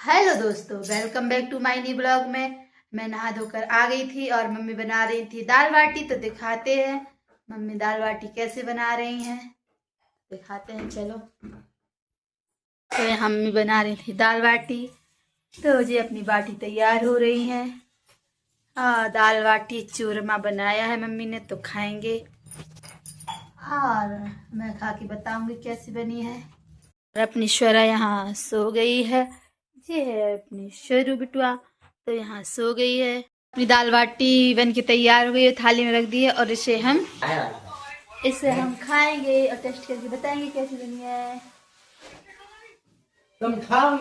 Hello दोस्तों, welcome back to my new blog में। मैं नहा धोकर आ गई थी और मम्मी बना रही थी दाल बाटी। तो दिखाते हैं मम्मी दाल बाटी कैसे बना रही हैं, दिखाते हैं चलो। तो यहाँ मम्मी बना रही थी दाल बाटी। तो जी अपनी बाटी तैयार हो रही है। दाल बाटी चूरमा बनाया है मम्मी ने, तो खाएंगे और मैं खा के बताऊंगी कैसी बनी है। और अपनी श्वरा यहाँ सो गई है। ये है अपनी शेरू बिटुआ, तो यहाँ सो गई है। अपनी दाल बाटी बन के तैयार हो गई है, थाली में रख दी है और इसे हम खाएंगे और टेस्ट करके बताएंगे कैसी बनी है। तुम खाओ।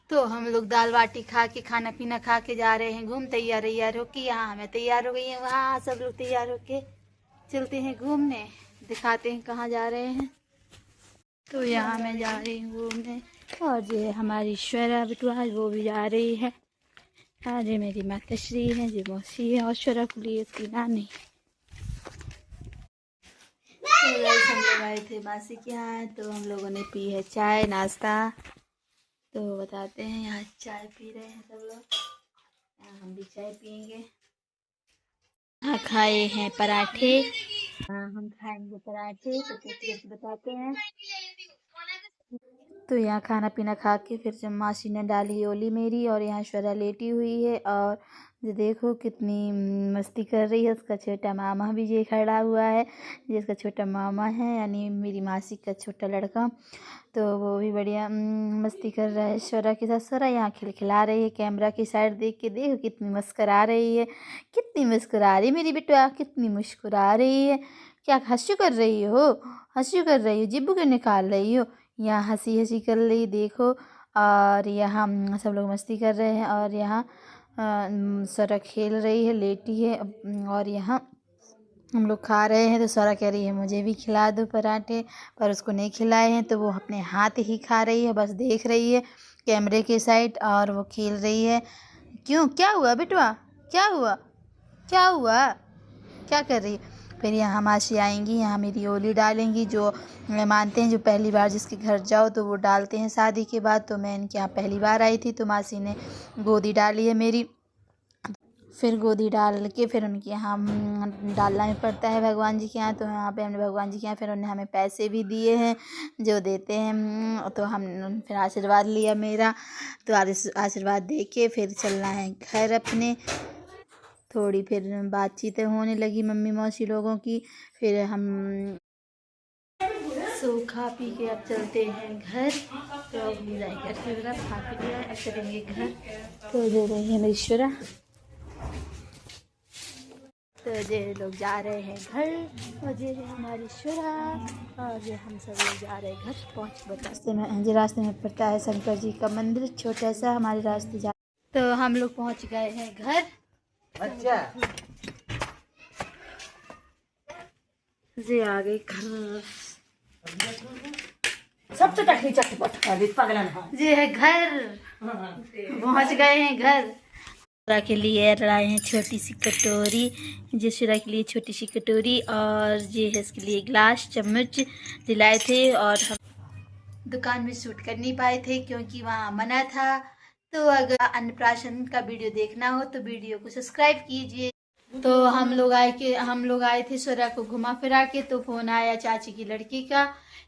तो हम लोग दाल बाटी खा के खाना पीना खा के जा रहे हैं घूम। तैयार होके यहाँ हमें तैयार हो गई है, वहाँ सब लोग तैयार होके चलते हैं घूमने। दिखाते हैं कहाँ जा रहे हैं। तो यहाँ मैं जा रही हूँ घूमने और ये हमारी श्वरा बिटुआ वो भी जा रही है। आज ये मेरी माताश्री है, जी मौसी है और श्वरा के लिए उसकी नानी। तो हम लोग आए थे मासी के यहाँ, तो हम लोगों ने पी है चाय नाश्ता। तो बताते हैं यहाँ चाय पी रहे हैं सब लोग, हम भी चाय पियेंगे। हाँ खाए हैं पराठे, हम खाएंगे पराठे। तो कैसे बताते हैं। तो यहाँ खाना पीना खा के फिर जब मासी ने डाली ओली मेरी और यहाँ श्वरा लेटी हुई है और ये देखो कितनी मस्ती कर रही है। उसका छोटा मामा भी ये खड़ा हुआ है, जिसका छोटा मामा है यानी मेरी मासी का छोटा लड़का। तो वो भी बढ़िया मस्ती कर रहा है श्वरा के साथ। श्वरा यहाँ खिलखिला रही है, कैमरा की साइड देख के देखो कितनी मुस्कुरा रही है। कितनी मुस्कुरा रही मेरी बिटिया, कितनी मुस्कुरा रही है। क्या हंसू कर रही हो, हंसू कर रही हो, जिब्बू क्यों निकाल रही हो। यहाँ हंसी हंसी कर रही देखो। और यहाँ सब लोग मस्ती कर रहे हैं और यहाँ श्वरा खेल रही है, लेटी है। और यहाँ हम लोग खा रहे हैं। तो श्वरा कह रही है मुझे भी खिला दो पराठे, पर उसको नहीं खिलाए हैं तो वो अपने हाथ ही खा रही है, बस देख रही है कैमरे के साइड और वो खेल रही है। क्यों, क्या हुआ बिटवा, क्या हुआ, क्या हुआ, क्या कर रही है। फिर यहाँ मासी आएंगी, यहाँ मेरी ओली डालेंगी। जो मानते हैं जो पहली बार जिसके घर जाओ तो वो डालते हैं शादी के बाद। तो मैं इनके यहाँ पहली बार आई थी तो मासी ने गोदी डाली है मेरी। फिर गोदी डाल के फिर उनके यहाँ डालना भी पड़ता है भगवान जी के यहाँ। तो यहाँ पे हमने भगवान जी के यहाँ फिर उन्हें हमें पैसे भी दिए हैं जो देते हैं। तो हम फिर आशीर्वाद लिया मेरा। तो आशीर्वाद दे के फिर चलना है घर अपने। थोड़ी फिर बातचीतें होने लगी मम्मी मौसी लोगों की। फिर हम खा पी के अब चलते हैं घर। तो अब घर की तरफ खा पी लिया, अब चलेंगे घर। तो दे रहे हैं मेरी श्वरा, तो ये लोग जा रहे हैं घर और ये है हमारी श्वरा और ये हम सब लोग जा रहे हैं घर। रास्ते में पड़ता है शंकर जी का मंदिर छोटा सा, हमारे रास्ते जा। तो हम लोग पहुंच गए हैं घर। अच्छा ये आ गई घर, सबसे टकली चटपट पगलन है। ये है घर, पहुंच गए हैं घर। श्वरा के लिए लाए हैं छोटी सी कटोरी, जो श्वरा के लिए छोटी सी कटोरी और ये है इसके लिए गिलास चम्मच दिलाए थे। और हम दुकान में शूट कर नहीं पाए थे क्योंकि वहाँ मना था। तो अगर अन्नप्राशन का वीडियो देखना हो तो वीडियो को सब्सक्राइब कीजिए। तो हम लोग आए थे श्वरा को घुमा फिरा के। तो फोन आया चाची की लड़की का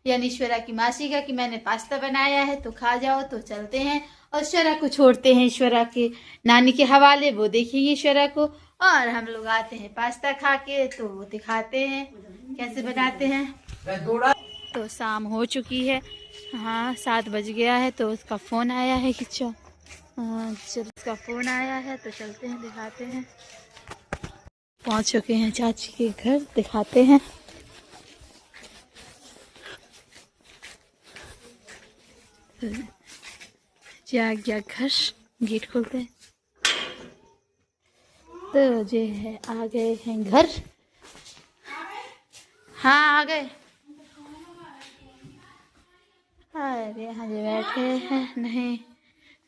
यानी श्वरा की मासी का कि मैंने पास्ता बनाया है तो खा जाओ। तो चलते हैं और श्वरा को छोड़ते हैं श्वरा के नानी के हवाले, वो देखेंगे श्वरा को। और हम लोग आते हैं पास्ता खा के, तो वो दिखाते हैं कैसे बनाते हैं। तो शाम हो चुकी है, हाँ 7 बज गया है। तो उसका फ़ोन आया है कि जब उसका फ़ोन आया है तो चलते हैं दिखाते हैं। पहुंच चुके हैं चाची के घर, दिखाते हैं। जा गया घर, गेट खोलते हैं। तो ये है आ गए हैं घर, हाँ आ गए। अरे यहाँ जो बैठे हैं, नहीं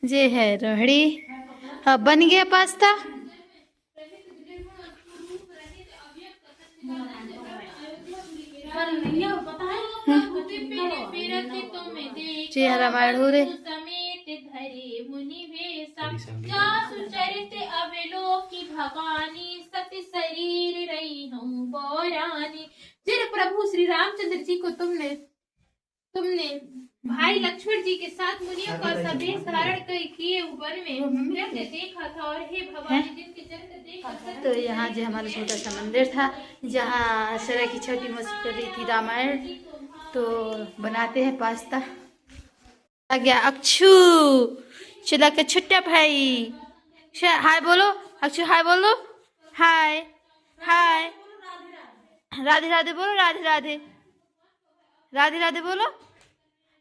ये है रोहड़ी। अब बन गया पास्ता। चेहरा मार हो रे। धरे मुनि वेशा जासु चरित अवलोकि भवानी सती शरीर रही हूँ बौरानी। जिन प्रभु श्री रामचंद्र जी को तुमने भाई लक्ष्मण जी के साथ मुनियों का सवेश धारण किए वन में नृत्य देखा था और हे भवानी जिनके चरित्र देखा था। तो यहाँ जो हमारा छोटा सा मंदिर था जहाँ शरय की छठी मस्ती कर रही थी रामायण, तो बनाते हैं पास्ता। आ गया अक्षु, चला के छोटा भाई, हाय बोलो अक्षु, हाय बोलो, हाय हाय, राधे राधे बोलो, राधे राधे, राधे राधे बोलो,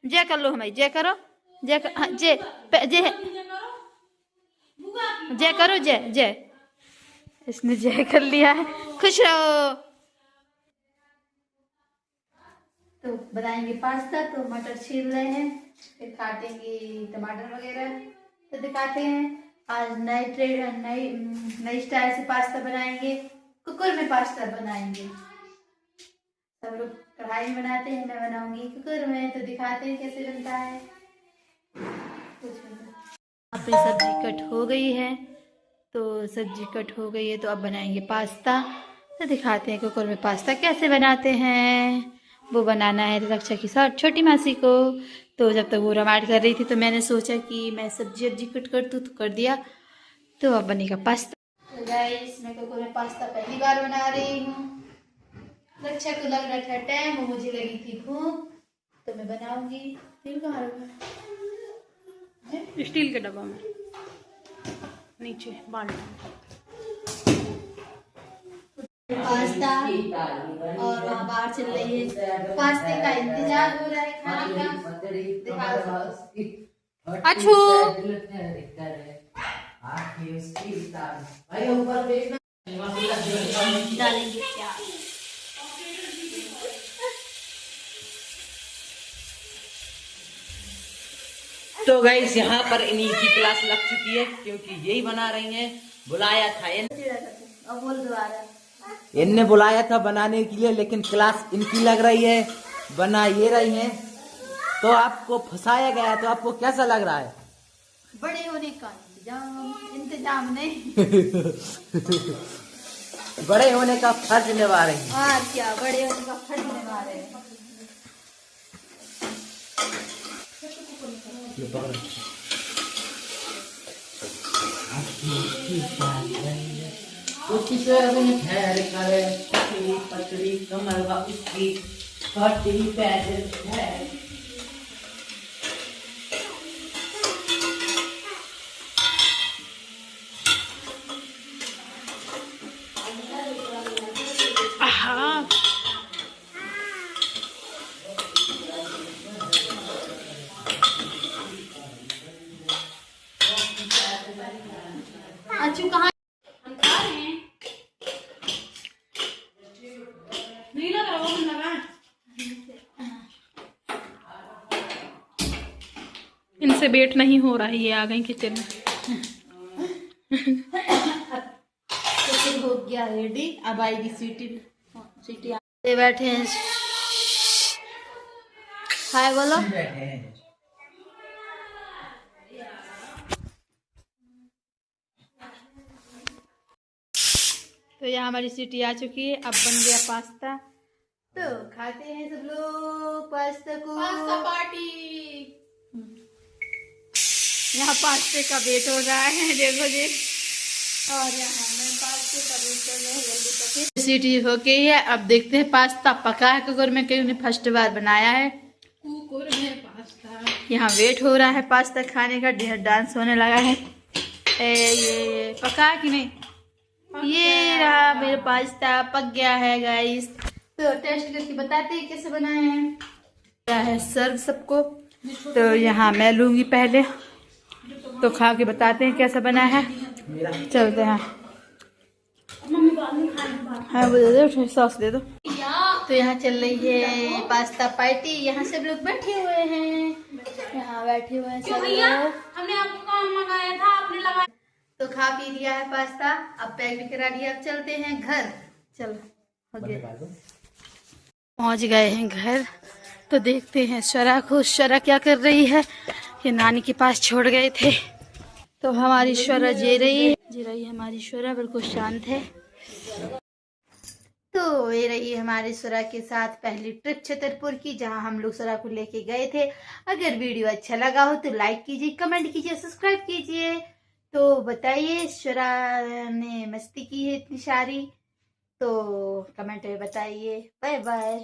जय कर लो हमारी, जय करो, जय जय जय जय करो, जय जय, इसने जय कर लिया है, खुश रहो। तो बनाएंगे पास्ता, तो मटर छील रहे हैं, फिर काटेंगे टमाटर वगैरह, तो दिखाते हैं। आज नई स्टाइल से पास्ता बनाएंगे, कुकर में पास्ता बनाएंगे। सब लोग कढ़ाई में बनाते हैं, मैं बनाऊंगी कुकर में, तो दिखाते हैं कैसे बनता है। यहाँ पे सब्जी कट हो गई है, तो सब्जी कट हो गई है, तो अब बनाएंगे पास्ता, तो दिखाते हैं कुकर में पास्ता कैसे बनाते हैं। वो बनाना है रक्षा की छोटी मासी को, तो जब तक वो रामायण कर रही थी तो मैंने सोचा कि मैं सब्जी कट कर दूँ, तो कर दिया, तो अब बनेगा पास्ता। तो गाइस मैं कुकर में पास्ता पहली बार बना रही हूँ। रक्षा को लग रहा था टाइम और मुझे लगी थी भूख, तो मैं बनाऊंगी। तेल कहाँ रखा है? स्टील के डब्बा में नीचे बाल्टी। पास्ता और वहाँ बाहर चल रही है, पास्ते का इंतजार हो रहा है खाने का। अच्छू डालेंगे प्याज। तो गाइस यहाँ पर इन्हीं की क्लास लग चुकी है, क्योंकि यही बना रही हैं। बुलाया था अब बोल दोबारा। इनने बुलाया था बनाने के लिए, लेकिन क्लास इनकी लग रही है, बना ये रही हैं। तो आपको फंसाया गया, तो आपको कैसा लग रहा है? बड़े होने का इंतजाम नहीं बड़े होने का फर्ज निभा रही हैं। और क्या, बड़े होने का फर्ज निभा रहे हैं। पतली कमर व उसकी फटी पैदल है। अच्छू कहाँ? हम खा रहे हैं। नहीं लगा वो लगा। इनसे वेट नहीं हो रहा है, ये आ गई किचन में। तो हो गया रेडी, अब आएगी सीटी बैठे हैं। हाय बोलो। तो यहाँ हमारी सीटी आ चुकी है, अब बन गया पास्ता, तो खाते हैं सब लोग पास्ता को। Pasta party. यहाँ पास्ते का वेट हो रहा है, देखो जी। और यहाँ मैं पास्ते का वेट कर रही हूँ, जल्दी पके। सीटी हो गई है, अब देखते हैं पास्ता पका है कुकर में, क्योंकि उन्हें फर्स्ट बार बनाया है। कुकर में पास्ता। यहाँ वेट हो रहा है पास्ता खाने का, ढेर डांस होने लगा है। ये पका कि नहीं? ये रहा मेरा पास्ता, पक गया है गाइस। तो टेस्ट करके बताते हैं कैसे बनाए हैं। क्या है सर्व सबको, तो यहाँ मैं लूंगी पहले, तो खा के बताते हैं कैसा बना है। चलते हैं। हाँ वो दे दो, सॉस दे दो। तो यहाँ चल रही है पास्ता पार्टी, यहाँ सब लोग बैठे हुए हैं, यहाँ बैठे हुए हैं सब लोग। हमने आपको मंगाया था, आपने लगाया। तो खा पी लिया है पास्ता, अब पैक भी करा लिया, अब चलते हैं घर। चलो हो गया, पहुंच गए हैं घर। तो देखते हैं शरा को, शरा क्या कर रही है। ये नानी के पास छोड़ गए थे। तो हमारी ईश्वरा जी रही हमारी ईश्वरा बिल्कुल शांत है। तो ये रही हमारे सुरा के साथ पहली ट्रिप छतरपुर की, जहां हम लोग सुरा को लेके गए थे। अगर वीडियो अच्छा लगा हो तो लाइक कीजिए, कमेंट कीजिए, सब्सक्राइब कीजिए। तो बताइए सुरा ने मस्ती की है इतनी सारी, तो कमेंट में बताइए। Bye bye.